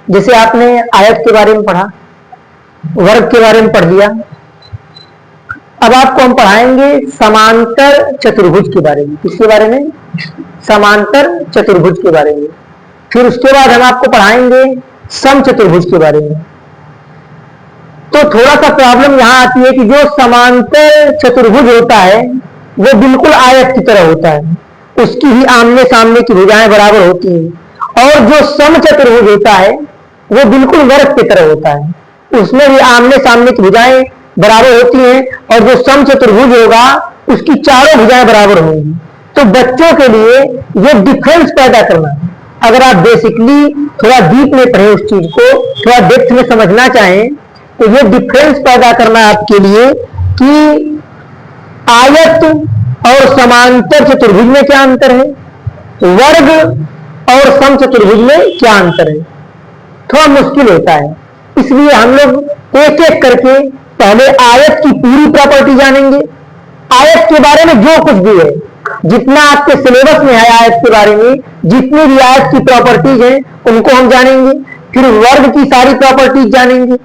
जैसे आपने आयत के बारे में पढ़ा, वर्ग के बारे में पढ़ लिया, अब आपको हम पढ़ाएंगे समांतर चतुर्भुज के बारे में। किसके बारे में? समांतर चतुर्भुज के बारे में। फिर उसके बाद हम आपको पढ़ाएंगे समचतुर्भुज के बारे में। तो थोड़ा सा प्रॉब्लम यहां आती है कि जो समांतर चतुर्भुज होता है वो बिल्कुल आयत की तरह होता है, उसकी ही आमने सामने की भुजाएं बराबर होती हैं। और जो समचतुर्भुज होता है वो बिल्कुल वर्ग की तरह होता है, उसमें भी आमने सामने की भुजाएं बराबर होती हैं, और जो समचतुर्भुज होगा उसकी चारों भुजाएं बराबर होंगी। तो बच्चों के लिए ये डिफरेंस पैदा करना, अगर आप बेसिकली थोड़ा डीप में पढ़े, उस चीज को थोड़ा डेप्थ में समझना चाहें, तो ये डिफरेंस पैदा करना आपके लिए कि आयत और समांतर चतुर्भुज में क्या अंतर है, वर्ग और समचतुर्भुज में क्या अंतर है। थोड़ा मुश्किल होता है, इसलिए हम लोग एक एक करके पहले आयत की पूरी प्रॉपर्टी जानेंगे। आयत के बारे में जो कुछ भी है, जितना आपके सिलेबस में है आयत के बारे में, जितनी भी आयत की प्रॉपर्टीज हैं उनको हम जानेंगे। फिर वर्ग की सारी प्रॉपर्टीज जानेंगे,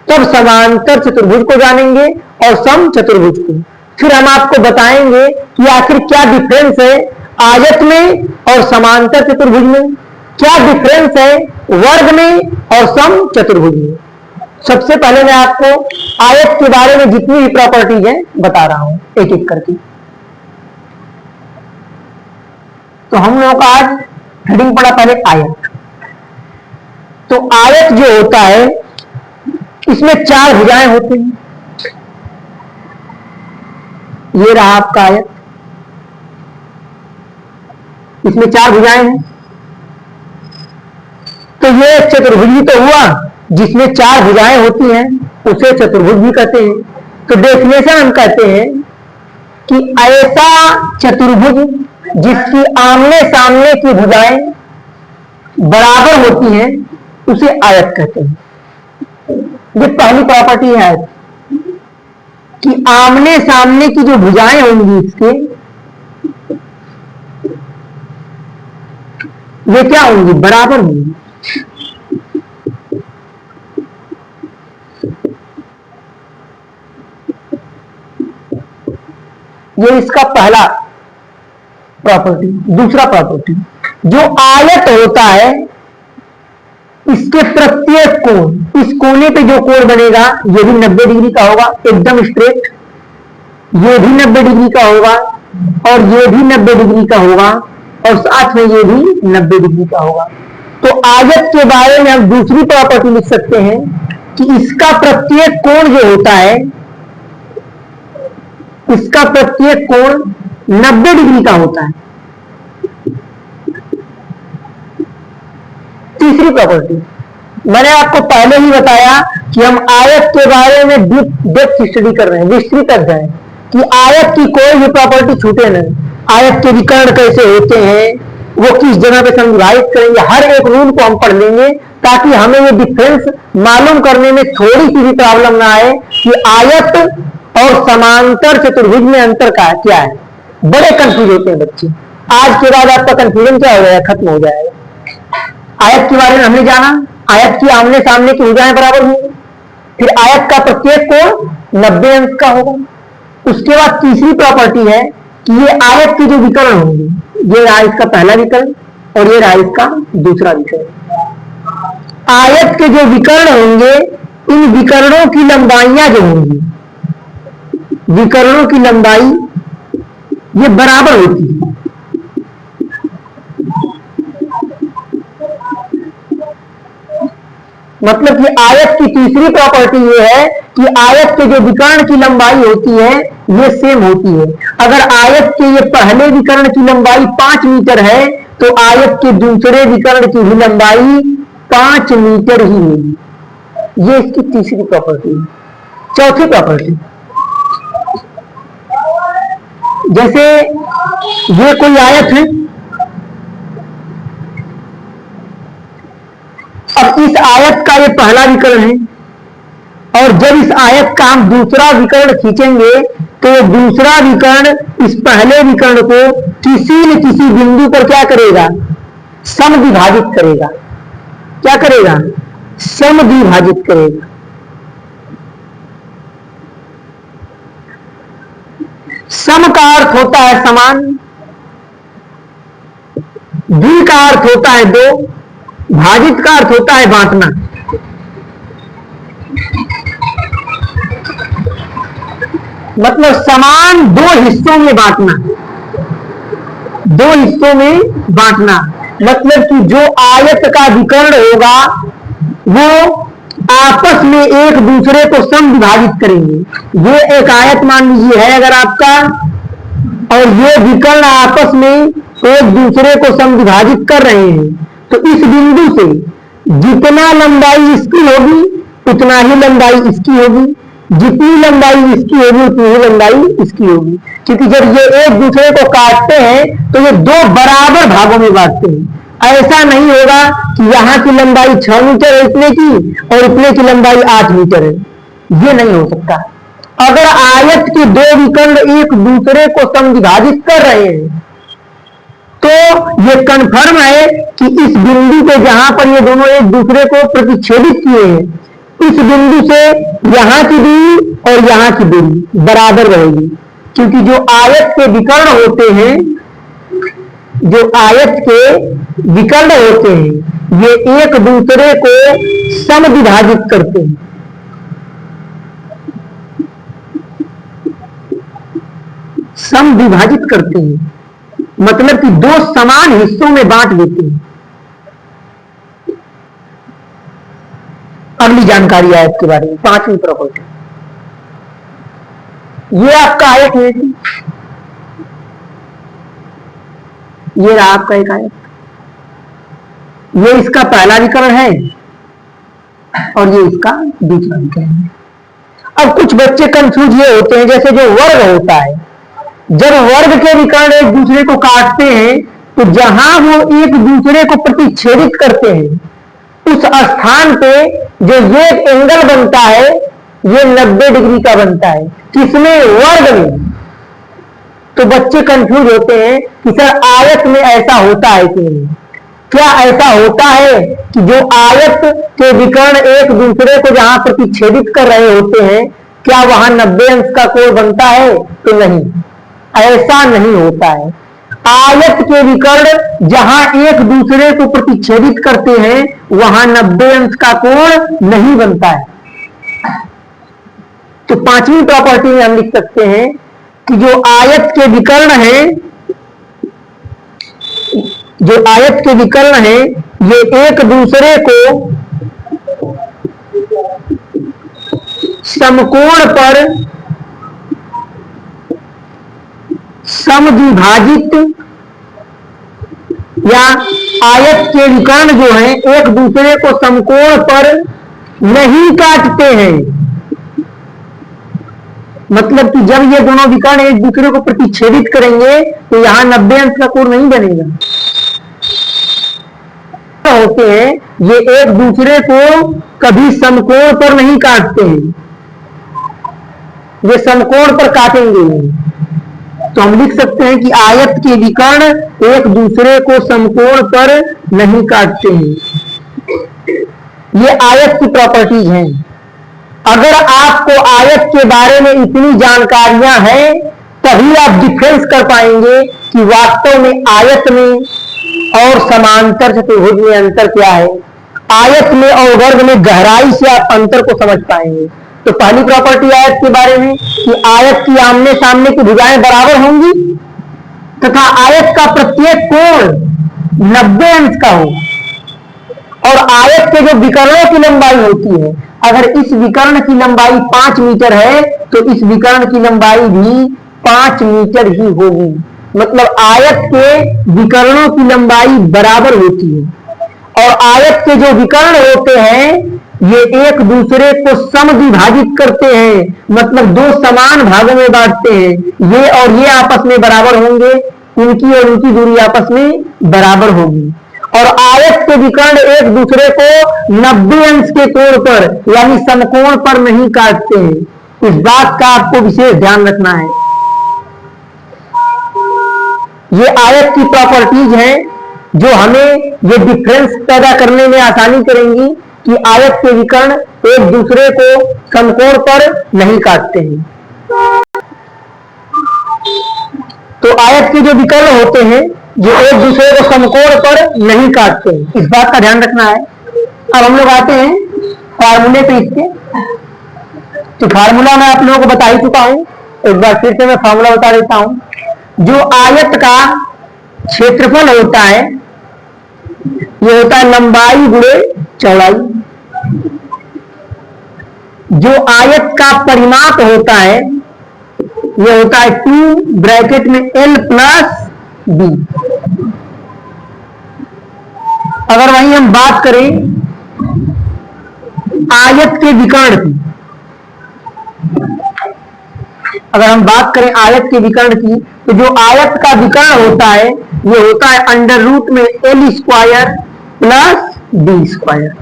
तब समांतर चतुर्भुज को जानेंगे और सम चतुर्भुज को। फिर हम आपको बताएंगे कि आखिर क्या डिफरेंस है आयत में और समांतर चतुर्भुज में, क्या डिफरेंस है वर्ग में और सम चतुर्भुज में। सबसे पहले मैं आपको आयत के बारे में जितनी भी प्रॉपर्टीज है बता रहा हूं एक एक करके। तो हम लोग आज हेडिंग पढ़ा पहले आयत। तो आयत जो होता है इसमें चार भुजाएं होती हैं। ये रहा आपका आयत, इसमें चार भुजाएं हैं। तो ये चतुर्भुज ही तो हुआ, जिसमें चार भुजाएं होती हैं उसे चतुर्भुज भी कहते हैं। तो डेफिनेशन हम कहते हैं कि ऐसा चतुर्भुज जिसकी आमने सामने की भुजाएं बराबर होती हैं उसे आयत कहते हैं। ये पहली प्रॉपर्टी है आयत कि आमने सामने की जो भुजाएं होंगी इसके, वे क्या होंगी? बराबर होंगी। ये इसका पहला प्रॉपर्टी। दूसरा प्रॉपर्टी, जो आयत होता है इसके प्रत्येक कोण, इस कोने पे जो कोण बनेगा ये भी 90 डिग्री का होगा, एकदम स्ट्रेट। ये भी 90 डिग्री का होगा और ये भी 90 डिग्री का होगा और साथ में ये भी 90 डिग्री का होगा। तो आयत के बारे में हम दूसरी प्रॉपर्टी लिख सकते हैं कि इसका प्रत्येक कोण जो होता है, इसका प्रत्येक कोण 90 डिग्री का होता है। तीसरी प्रॉपर्टी, मैंने आपको पहले ही बताया कि हम आयत के बारे में डेप्थ स्टडी कर रहे हैं, विस्तृत अध्ययन, कि आयत की कोई भी प्रॉपर्टी छूटे नहीं। आयत के विकर्ण कैसे होते हैं, वो किस जगह पे संविभाजित करेंगे, हर एक रूल को हम पढ़ लेंगे ताकि हमें ये डिफरेंस मालूम करने में थोड़ी सी भी प्रॉब्लम ना आए कि आयत और समांतर चतुर्भुज में अंतर क्या है। बड़े कंफ्यूज होते हैं बच्चे। आज के बाद आपका कंफ्यूजन क्या हो जाएगा? खत्म हो जाएगा। आयत के बारे में हमने जाना, आयत की आमने सामने की भुजाएं बराबर होंगी, फिर आयत का प्रत्येक कोण 90 अंश का होगा। उसके बाद तीसरी प्रॉपर्टी है कि ये आयत के जो विकर्ण होंगे, ये रहा इसका पहला विकर्ण और ये रहा इसका दूसरा विकर्ण। आयत के जो विकर्ण होंगे, इन विकर्णों की लंबाइयां जो होंगी, विकर्णों की लंबाई ये बराबर होती है। मतलब कि आयत की तीसरी प्रॉपर्टी ये है कि आयत के जो विकर्ण की लंबाई होती है ये सेम होती है। अगर आयत के ये पहले विकर्ण की लंबाई 5 मीटर है तो आयत के दूसरे विकर्ण की भी लंबाई 5 मीटर ही होगी। ये इसकी तीसरी प्रॉपर्टी है। चौथी प्रॉपर्टी, जैसे ये कोई आयत है, अब इस आयत का ये पहला विकर्ण है और जब इस आयत का हम दूसरा विकर्ण खींचेंगे तो दूसरा विकर्ण इस पहले विकर्ण को किसी न किसी बिंदु पर क्या करेगा? समविभाजित करेगा। क्या करेगा? समद्विभाजित करेगा। सम का अर्थ होता है समान, द्वि का अर्थ होता है दो, भाजित का अर्थ होता है बांटना। मतलब समान दो हिस्सों में बांटना, दो हिस्सों में बांटना। मतलब कि जो आयत का विकर्ण होगा वो आपस में एक दूसरे को समविभाजित करेंगे। ये एक आयत मान लीजिए है अगर आपका, और ये विकर्ण आपस में एक दूसरे को समविभाजित कर रहे हैं, तो इस बिंदु से जितना लंबाई इसकी होगी उतना ही लंबाई इसकी होगी, जितनी लंबाई इसकी होगी उतनी ही लंबाई इसकी होगी। क्योंकि जब ये एक दूसरे को काटते हैं तो ये दो बराबर भागों में बांटते हैं। ऐसा नहीं होगा कि यहाँ की लंबाई 6 मीटर है इतने की और इतने की लंबाई 8 मीटर है, ये नहीं हो सकता। अगर आयत के दो विकर्ण एक दूसरे को समविभाजित कर रहे हैं तो ये कन्फर्म है कि इस बिंदु पे जहां पर ये दोनों एक दूसरे को प्रतिच्छेदित किए हैं, इस बिंदु से यहां की दूरी और यहां की दूरी बराबर रहेगी। क्योंकि जो आयत के विकर्ण होते हैं, जो आयत के विकर्ण होते हैं, ये एक दूसरे को समविभाजित करते हैं। समविभाजित करते हैं मतलब कि दो समान हिस्सों में बांट देते हैं। अगली जानकारी आयत के बारे में, 5वीं प्रॉपर्टी। ये आपका आयत है, ये रहा आपका एक आयत, ये इसका पहला विकर्ण है और ये इसका दूसरा विकर्ण है। अब कुछ बच्चे कंफ्यूज ये होते हैं, जैसे जो वर्ग होता है, जब वर्ग के विकर्ण एक दूसरे को काटते हैं तो जहां वो एक दूसरे को प्रतिच्छेदित करते हैं उस स्थान पे जो ये एंगल बनता है ये 90 डिग्री का बनता है। किसमें? वर्ग में। तो बच्चे कंफ्यूज होते हैं कि सर आयत में ऐसा होता है कि नहीं। क्या ऐसा होता है कि जो आयत के विकर्ण एक दूसरे को जहां प्रतिच्छेदित कर रहे होते हैं क्या वहां 90 अंश का कोण बनता है? तो नहीं, ऐसा नहीं होता है। आयत के विकर्ण जहां एक दूसरे को प्रतिच्छेदित करते हैं वहां 90 अंश का कोण नहीं बनता है। तो 5वीं प्रॉपर्टी में हम लिख सकते हैं कि जो आयत के विकर्ण है, जो आयत के विकर्ण है ये एक दूसरे को समकोण पर समद्विभाजित, या आयत के विकर्ण जो है एक दूसरे को समकोण पर नहीं काटते हैं। मतलब कि जब ये दोनों विकर्ण एक दूसरे को प्रतिच्छेदित करेंगे तो यहां 90 अंश का कोण नहीं बनेगा। होते हैं ये एक दूसरे को कभी समकोण पर नहीं काटते हैं, ये समकोण पर काटेंगे। तो हम लिख सकते हैं कि आयत के विकर्ण एक दूसरे को समकोण पर नहीं काटते हैं। ये आयत की प्रॉपर्टीज हैं। अगर आपको आयत के बारे में इतनी जानकारियां हैं तभी आप डिफरेंस कर पाएंगे कि वास्तव में आयत में और समांतर चतुर्भुज में अंतर क्या है। आयत में और वर्ग में गहराई से आप अंतर को समझ पाएंगे। तो पहली प्रॉपर्टी आयत के बारे में कि आयत की आमने सामने की भुजाएं बराबर होंगी तथा आयत का प्रत्येक कोण 90 अंश का हो, और आयत के जो विकर्णों की लंबाई होती है, अगर इस विकर्ण की लंबाई 5 मीटर है तो इस विकर्ण की लंबाई भी 5 मीटर ही होगी। मतलब आयत के विकर्णों की लंबाई बराबर होती है। और आयत के जो विकर्ण होते हैं ये एक दूसरे को समद्विभाजित करते हैं, मतलब दो समान भागों में बांटते हैं। ये और ये आपस में बराबर होंगे, इनकी और इनकी दूरी आपस में बराबर होगी। और आयत के विकर्ण एक दूसरे को 90 अंश के कोण पर यानी समकोण पर नहीं काटते हैं। इस बात का आपको विशेष ध्यान रखना है। ये आयत की प्रॉपर्टीज हैं जो हमें ये डिफरेंस पैदा करने में आसानी करेंगी कि आयत के विकर्ण एक दूसरे को समकोण पर नहीं काटते हैं। तो आयत के जो विकर्ण होते हैं जो एक दूसरे को समकोण पर नहीं काटते हैं, इस बात का ध्यान रखना है। अब हम लोग आते हैं फार्मूले पे इसके। तो फार्मूला मैं आप लोगों को बता ही चुका हूं, एक बार फिर से मैं फार्मूला बता देता हूं। जो आयत का क्षेत्रफल होता है ये होता है लंबाई गुणे चौड़ाई। जो आयत का परिमाप होता है ये होता है 2 ब्रैकेट में L प्लस B। अगर वहीं हम बात करें आयत के विकर्ण की, अगर हम बात करें आयत के विकर्ण की, तो जो आयत का विकर्ण होता है ये होता है अंडर रूट में L square plus B square.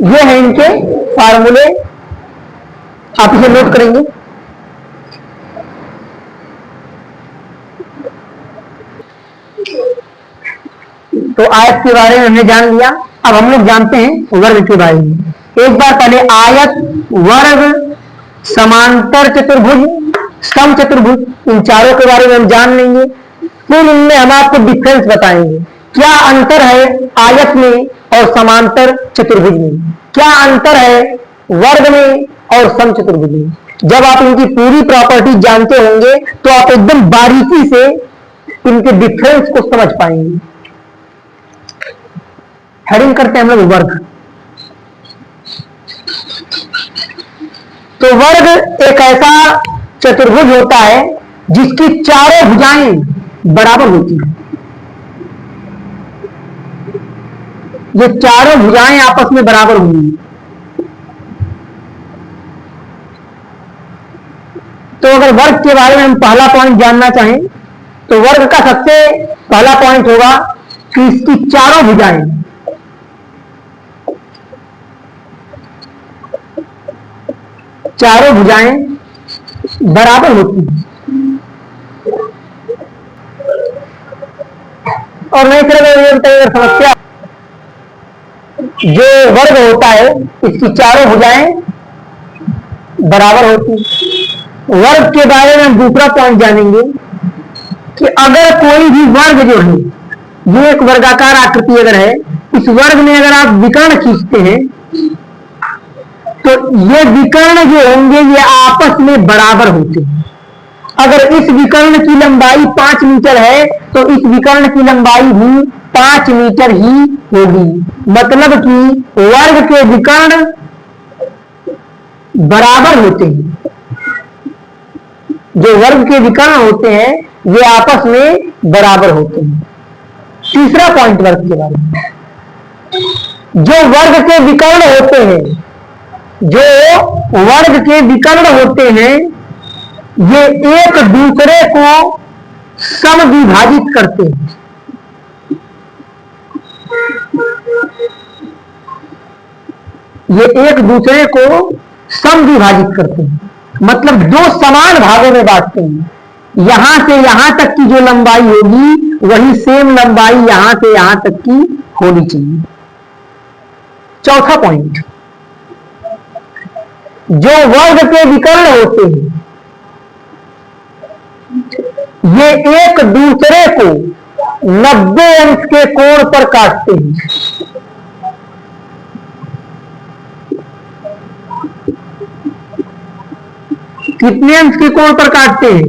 ये है इनके फार्मूले, आप इसे नोट करेंगे। तो आयत के बारे में हमने जान लिया। अब हम लोग जानते हैं वर्ग के बारे में। एक बार पहले आयत, वर्ग, समांतर चतुर्भुज, समचतुर्भुज, इन चारों के बारे में हम जान लेंगे। फिर इनमें हम आपको डिफरेंस बताएंगे, क्या अंतर है आयत में और समांतर चतुर्भुज में, क्या अंतर है वर्ग में और समचतुर्भुज में। जब आप इनकी पूरी प्रॉपर्टी जानते होंगे तो आप एकदम बारीकी से इनके डिफरेंस को समझ पाएंगे। हेडिंग करते हैं हम लोग वर्ग। तो वर्ग एक ऐसा चतुर्भुज होता है जिसकी चारों भुजाएं बराबर होती हैं। ये चारों भुजाएं आपस में बराबर होंगी। तो अगर वर्ग के बारे में हम पहला पॉइंट जानना चाहें तो वर्ग का सबसे पहला पॉइंट होगा कि इसकी चारों भुजाएं बराबर होती हैं। और नहीं सिर्फ समस्या, जो वर्ग होता है इसकी चारों भुजाएं बराबर होती हैं। वर्ग के बारे में हम दूसरा पॉइंट जानेंगे कि अगर कोई भी वर्ग जो है, ये एक वर्गाकार आकृति अगर है, इस वर्ग में अगर आप विकर्ण खींचते हैं तो ये विकर्ण जो होंगे ये आपस में बराबर होते हैं। अगर इस विकर्ण की लंबाई 5 मीटर है तो इस विकर्ण की लंबाई भी 5 मीटर ही होगी। मतलब कि वर्ग के विकर्ण बराबर होते हैं। जो वर्ग के विकर्ण होते हैं ये आपस में बराबर होते हैं। तीसरा पॉइंट वर्ग के बारे में, जो वर्ग के विकर्ण होते हैं, जो वर्ग के विकर्ण होते हैं ये एक दूसरे को समविभाजित करते हैं। ये एक दूसरे को समविभाजित करते हैं, मतलब दो समान भागों में बांटते हैं। यहां से यहां तक की जो लंबाई होगी वही सेम लंबाई यहां से यहां तक की होनी चाहिए। चौथा पॉइंट, जो वर्ग के विकर्ण होते हैं ये एक दूसरे को 90 अंश के कोण पर काटते हैं। कितने अंश के कोण पर काटते हैं?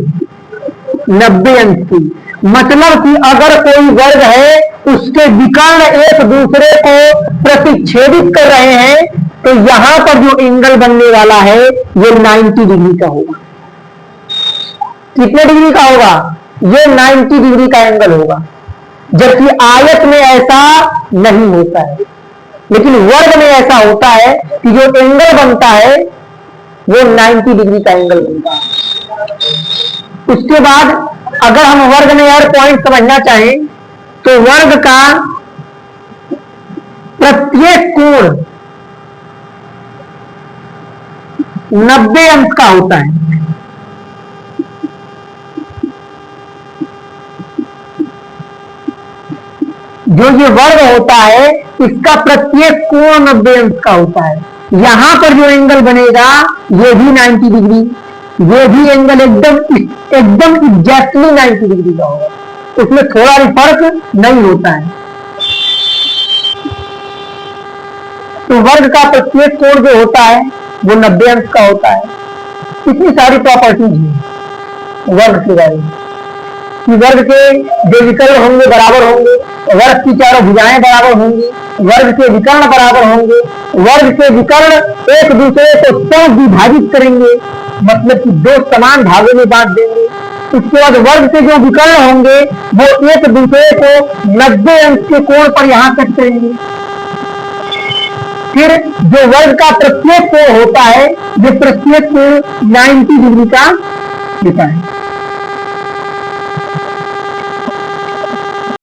90 अंश की। मतलब कि अगर कोई वर्ग है उसके विकर्ण एक दूसरे को प्रतिच्छेदित कर रहे हैं तो यहां पर जो एंगल बनने वाला है ये 90 डिग्री का होगा। कितने डिग्री का होगा? ये 90 डिग्री का एंगल होगा। जबकि आयत में ऐसा नहीं होता है, लेकिन वर्ग में ऐसा होता है कि जो एंगल बनता है वो 90 डिग्री का एंगल बनता है। उसके बाद अगर हम वर्ग में और पॉइंट समझना चाहें तो वर्ग का प्रत्येक कोण 90 अंश का होता है। जो ये वर्ग होता है इसका प्रत्येक कोण 90 अंश का होता है। यहां पर जो एंगल बनेगा ये भी 90 डिग्री, ये भी एंगल एकदम एग्जैक्टली 90 डिग्री का होगा, उसमें थोड़ा भी फर्क नहीं होता है। तो वर्ग का प्रत्येक कोण जो होता है वो 90 अंश का होता है। इतनी सारी प्रॉपर्टीज है वर्ग के बारे में कि वर्ग के जो विकर्ण होंगे बराबर होंगे, वर्ग की चारों भुजाएं बराबर होंगी, वर्ग के विकर्ण बराबर होंगे, वर्ग के विकर्ण एक दूसरे को सौ विभाजित करेंगे, मतलब कि दो समान भागों में बांट देंगे। उसके बाद वर्ग के जो विकर्ण होंगे वो एक दूसरे को 90 अंश के कोण पर यहां कट करेंगे। फिर जो वर्ग का प्रत्येक कोण होता है ये प्रत्येक कोण 90 डिग्री का होता है।